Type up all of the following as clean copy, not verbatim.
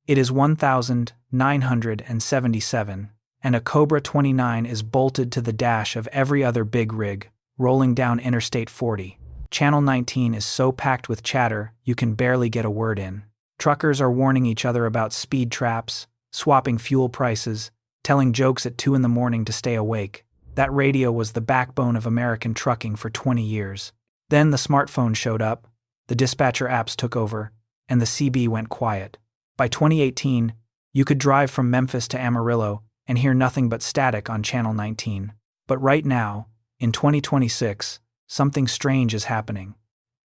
It is 1,977, and a Cobra 29 is bolted to the dash of every other big rig, rolling down Interstate 40. Channel 19 is so packed with chatter, you can barely get a word in. Truckers are warning each other about speed traps, swapping fuel prices, telling jokes at 2 in the morning to stay awake. That radio was the backbone of American trucking for 20 years. Then the smartphone showed up, the dispatcher apps took over, and the CB went quiet. By 2018, you could drive from Memphis to Amarillo and hear nothing but static on Channel 19. But right now, in 2026, something strange is happening.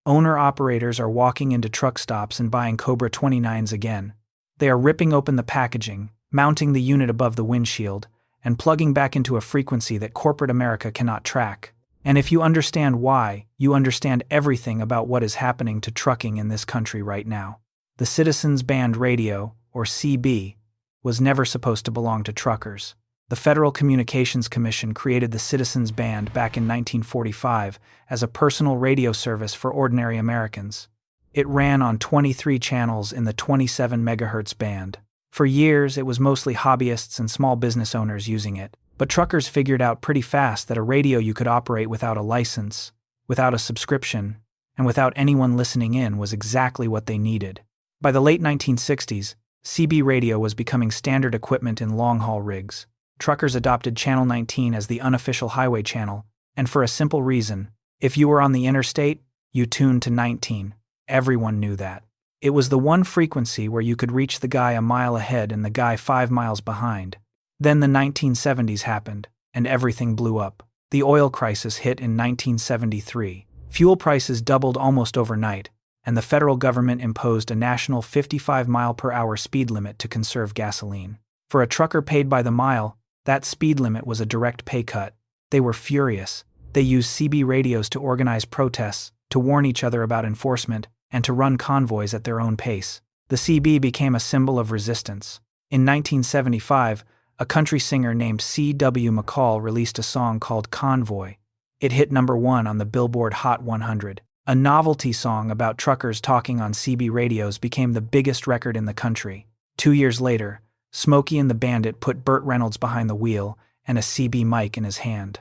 Owner-operators are walking into truck stops and buying Cobra 29s again. They are ripping open the packaging, mounting the unit above the windshield, and plugging back into a frequency that corporate America cannot track. And if you understand why, you understand everything about what is happening to trucking in this country right now. The Citizens Band Radio, or CB, was never supposed to belong to truckers. The Federal Communications Commission created the Citizens Band back in 1945 as a personal radio service for ordinary Americans. It ran on 23 channels in the 27 MHz band. For years, it was mostly hobbyists and small business owners using it. But truckers figured out pretty fast that a radio you could operate without a license, without a subscription, and without anyone listening in was exactly what they needed. By the late 1960s, CB radio was becoming standard equipment in long-haul rigs. Truckers adopted Channel 19 as the unofficial highway channel, and for a simple reason: if you were on the interstate, you tuned to 19. Everyone knew that. It was the one frequency where you could reach the guy a mile ahead and the guy 5 miles behind. Then the 1970s happened, and everything blew up. The oil crisis hit in 1973. Fuel prices doubled almost overnight, and the federal government imposed a national 55-mile-per-hour speed limit to conserve gasoline. For a trucker paid by the mile, that speed limit was a direct pay cut. They were furious. They used CB radios to organize protests, to warn each other about enforcement, and to run convoys at their own pace. The CB became a symbol of resistance. In 1975, a country singer named C.W. McCall released a song called Convoy. It hit #1 on the Billboard Hot 100. A novelty song about truckers talking on CB radios became the biggest record in the country. 2 years later, Smokey and the Bandit put Burt Reynolds behind the wheel and a CB mic in his hand.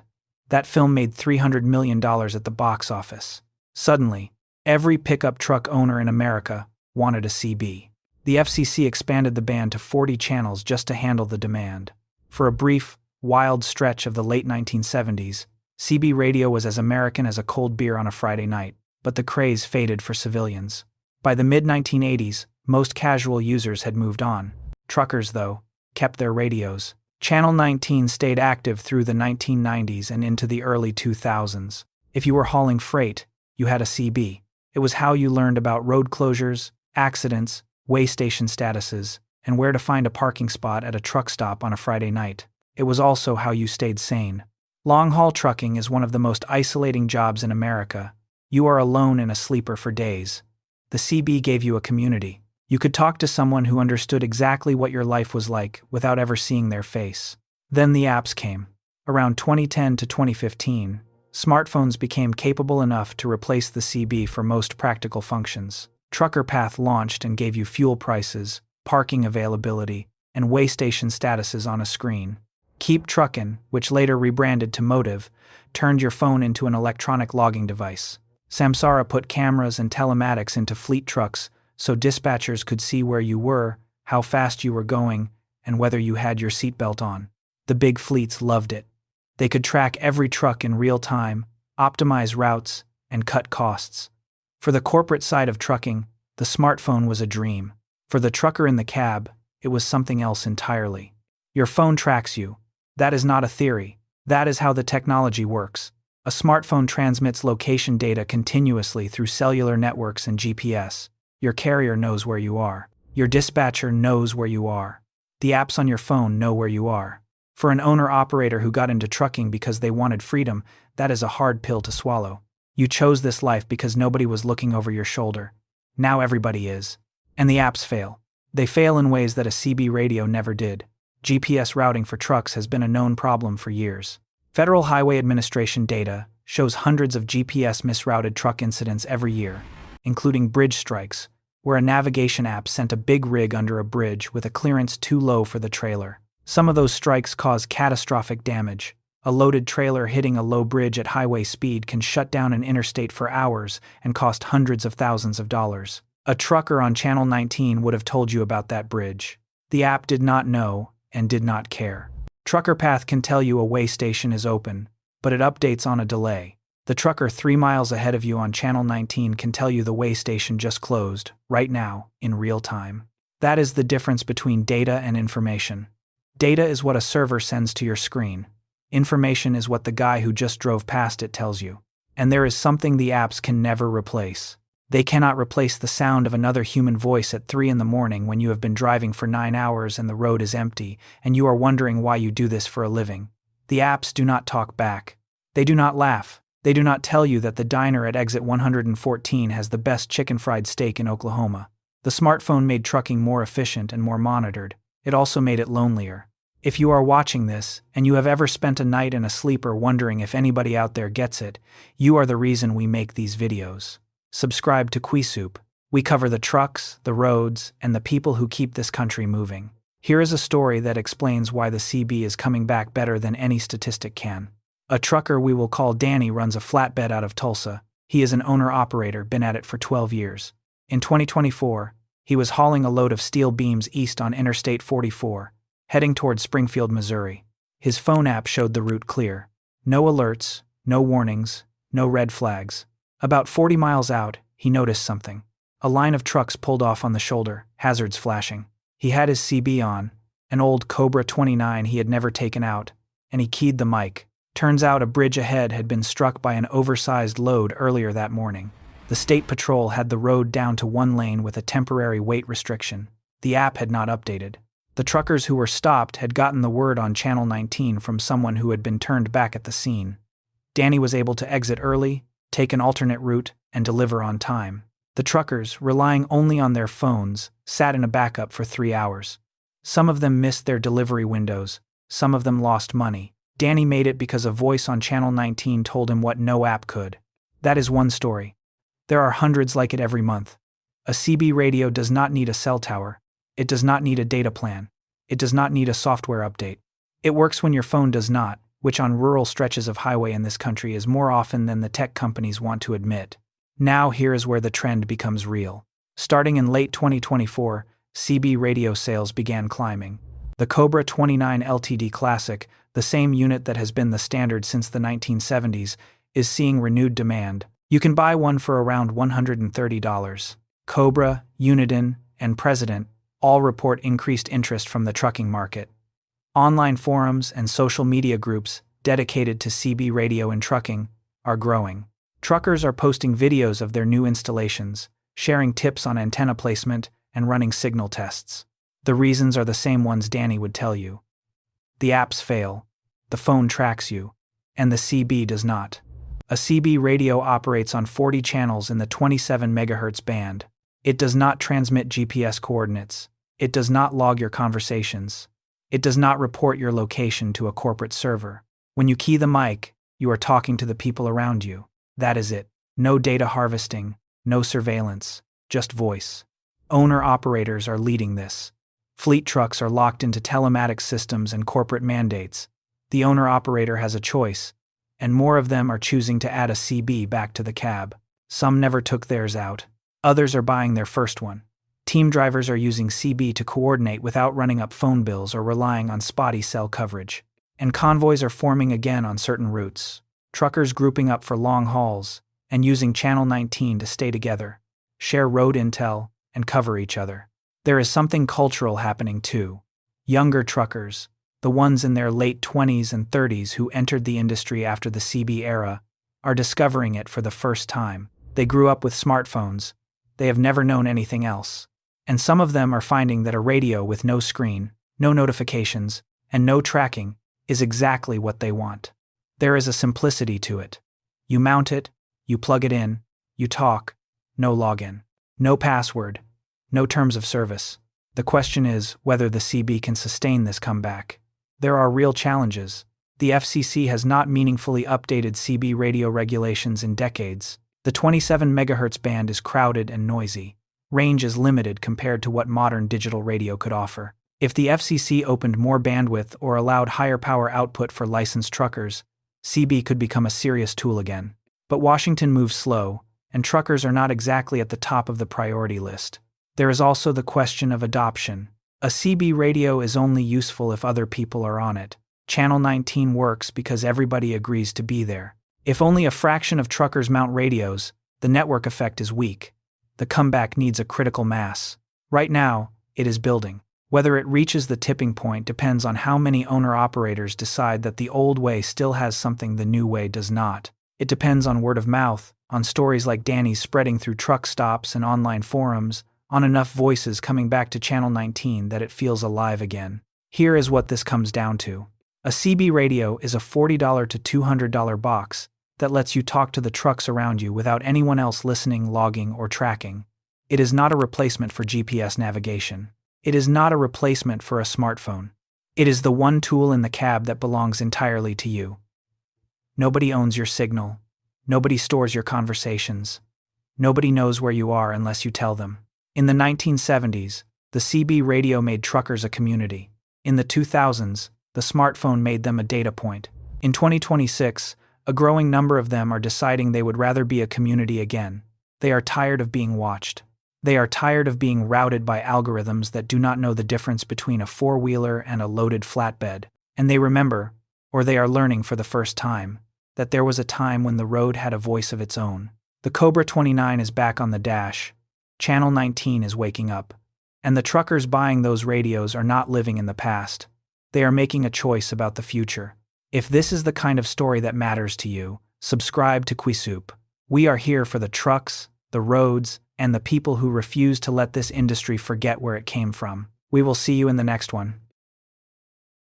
That film made $300 million at the box office. Suddenly, every pickup truck owner in America wanted a CB. The FCC expanded the band to 40 channels just to handle the demand. For a brief, wild stretch of the late 1970s, CB radio was as American as a cold beer on a Friday night, but the craze faded for civilians. By the mid-1980s, most casual users had moved on. Truckers, though, kept their radios. Channel 19 stayed active through the 1990s and into the early 2000s. If you were hauling freight, you had a CB. It was how you learned about road closures, accidents, way station statuses, and where to find a parking spot at a truck stop on a Friday night. It was also how you stayed sane. Long-haul trucking is one of the most isolating jobs in America. You are alone in a sleeper for days. The CB gave you a community. You could talk to someone who understood exactly what your life was like without ever seeing their face. Then the apps came. Around 2010 to 2015, smartphones became capable enough to replace the CB for most practical functions. Trucker Path launched and gave you fuel prices, parking availability, and way station statuses on a screen. Keep Truckin', which later rebranded to Motive, turned your phone into an electronic logging device. Samsara put cameras and telematics into fleet trucks so dispatchers could see where you were, how fast you were going, and whether you had your seatbelt on. The big fleets loved it. They could track every truck in real time, optimize routes, and cut costs. For the corporate side of trucking, the smartphone was a dream. For the trucker in the cab, it was something else entirely. Your phone tracks you. That is not a theory. That is how the technology works. A smartphone transmits location data continuously through cellular networks and GPS. Your carrier knows where you are. Your dispatcher knows where you are. The apps on your phone know where you are. For an owner-operator who got into trucking because they wanted freedom, that is a hard pill to swallow. You chose this life because nobody was looking over your shoulder. Now everybody is. And the apps fail. They fail in ways that a CB radio never did. GPS routing for trucks has been a known problem for years. Federal Highway Administration data shows hundreds of GPS misrouted truck incidents every year, including bridge strikes, where a navigation app sent a big rig under a bridge with a clearance too low for the trailer. Some of those strikes cause catastrophic damage. A loaded trailer hitting a low bridge at highway speed can shut down an interstate for hours and cost hundreds of thousands of dollars. A trucker on Channel 19 would have told you about that bridge. The app did not know and did not care. Trucker Path can tell you a way station is open, but it updates on a delay. The trucker 3 miles ahead of you on Channel 19 can tell you the way station just closed, right now, in real time. That is the difference between data and information. Data is what a server sends to your screen. Information is what the guy who just drove past it tells you. And there is something the apps can never replace. They cannot replace the sound of another human voice at 3 in the morning when you have been driving for 9 hours and the road is empty, and you are wondering why you do this for a living. The apps do not talk back. They do not laugh. They do not tell you that the diner at exit 114 has the best chicken fried steak in Oklahoma. The smartphone made trucking more efficient and more monitored. It also made it lonelier. If you are watching this, and you have ever spent a night in a sleeper wondering if anybody out there gets it, you are the reason we make these videos. Subscribe to Quisoup. We cover the trucks, the roads, and the people who keep this country moving. Here is a story that explains why the CB is coming back better than any statistic can. A trucker we will call Danny runs a flatbed out of Tulsa. He is an owner-operator, been at it for 12 years. In 2024, he was hauling a load of steel beams east on Interstate 44, heading toward Springfield, Missouri. His phone app showed the route clear. No alerts, no warnings, no red flags. About 40 miles out, he noticed something. A line of trucks pulled off on the shoulder, hazards flashing. He had his CB on, an old Cobra 29 he had never taken out, and he keyed the mic. Turns out a bridge ahead had been struck by an oversized load earlier that morning. The state patrol had the road down to 1 lane with a temporary weight restriction. The app had not updated. The truckers who were stopped had gotten the word on Channel 19 from someone who had been turned back at the scene. Danny was able to exit early, take an alternate route, and deliver on time. The truckers, relying only on their phones, sat in a backup for 3 hours. Some of them missed their delivery windows, some of them lost money. Danny made it because a voice on Channel 19 told him what no app could. That is one story. There are hundreds like it every month. A CB radio does not need a cell tower. It does not need a data plan. It does not need a software update. It works when your phone does not, which on rural stretches of highway in this country is more often than the tech companies want to admit. Now here is where the trend becomes real. Starting in late 2024, CB radio sales began climbing. The Cobra 29 LTD Classic, the same unit that has been the standard since the 1970s, is seeing renewed demand. You can buy one for around $130. Cobra, Uniden, and President all report increased interest from the trucking market. Online forums and social media groups dedicated to CB radio and trucking are growing. Truckers are posting videos of their new installations, sharing tips on antenna placement, and running signal tests. The reasons are the same ones Danny would tell you. The apps fail, the phone tracks you, and the CB does not. A CB radio operates on 40 channels in the 27 MHz band. It does not transmit GPS coordinates. It does not log your conversations. It does not report your location to a corporate server. When you key the mic, you are talking to the people around you. That is it. No data harvesting, no surveillance, just voice. Owner-operators are leading this. Fleet trucks are locked into telematics systems and corporate mandates. The owner-operator has a choice, and more of them are choosing to add a CB back to the cab. Some never took theirs out. Others are buying their first one. Team drivers are using CB to coordinate without running up phone bills or relying on spotty cell coverage. And convoys are forming again on certain routes. Truckers grouping up for long hauls and using Channel 19 to stay together, share road intel, and cover each other. There is something cultural happening too. Younger truckers, the ones in their late 20s and 30s who entered the industry after the CB era, are discovering it for the first time. They grew up with smartphones. They have never known anything else. And some of them are finding that a radio with no screen, no notifications, and no tracking is exactly what they want. There is a simplicity to it. You mount it, you plug it in, you talk, no login, no password, no terms of service. The question is whether the CB can sustain this comeback. There are real challenges. The FCC has not meaningfully updated CB radio regulations in decades. The 27 MHz band is crowded and noisy. Range is limited compared to what modern digital radio could offer. If the FCC opened more bandwidth or allowed higher power output for licensed truckers, CB could become a serious tool again. But Washington moves slow, and truckers are not exactly at the top of the priority list. There is also the question of adoption. A CB radio is only useful if other people are on it. Channel 19 works because everybody agrees to be there. If only a fraction of truckers mount radios, the network effect is weak. The comeback needs a critical mass. Right now, it is building. Whether it reaches the tipping point depends on how many owner-operators decide that the old way still has something the new way does not. It depends on word of mouth, on stories like Danny's spreading through truck stops and online forums, on enough voices coming back to Channel 19 that it feels alive again. Here is what this comes down to. A CB radio is a $40 to $200 box that lets you talk to the trucks around you without anyone else listening, logging, or tracking. It is not a replacement for GPS navigation. It is not a replacement for a smartphone. It is the one tool in the cab that belongs entirely to you. Nobody owns your signal. Nobody stores your conversations. Nobody knows where you are unless you tell them. In the 1970s, the CB radio made truckers a community. In the 2000s, the smartphone made them a data point. In 2026, a growing number of them are deciding they would rather be a community again. They are tired of being watched. They are tired of being routed by algorithms that do not know the difference between a four-wheeler and a loaded flatbed. And they remember, or they are learning for the first time, that there was a time when the road had a voice of its own. The Cobra 29 is back on the dash. Channel 19 is waking up. And the truckers buying those radios are not living in the past. They are making a choice about the future. If this is the kind of story that matters to you, subscribe to Quisup. We are here for the trucks, the roads, and the people who refuse to let this industry forget where it came from. We will see you in the next one.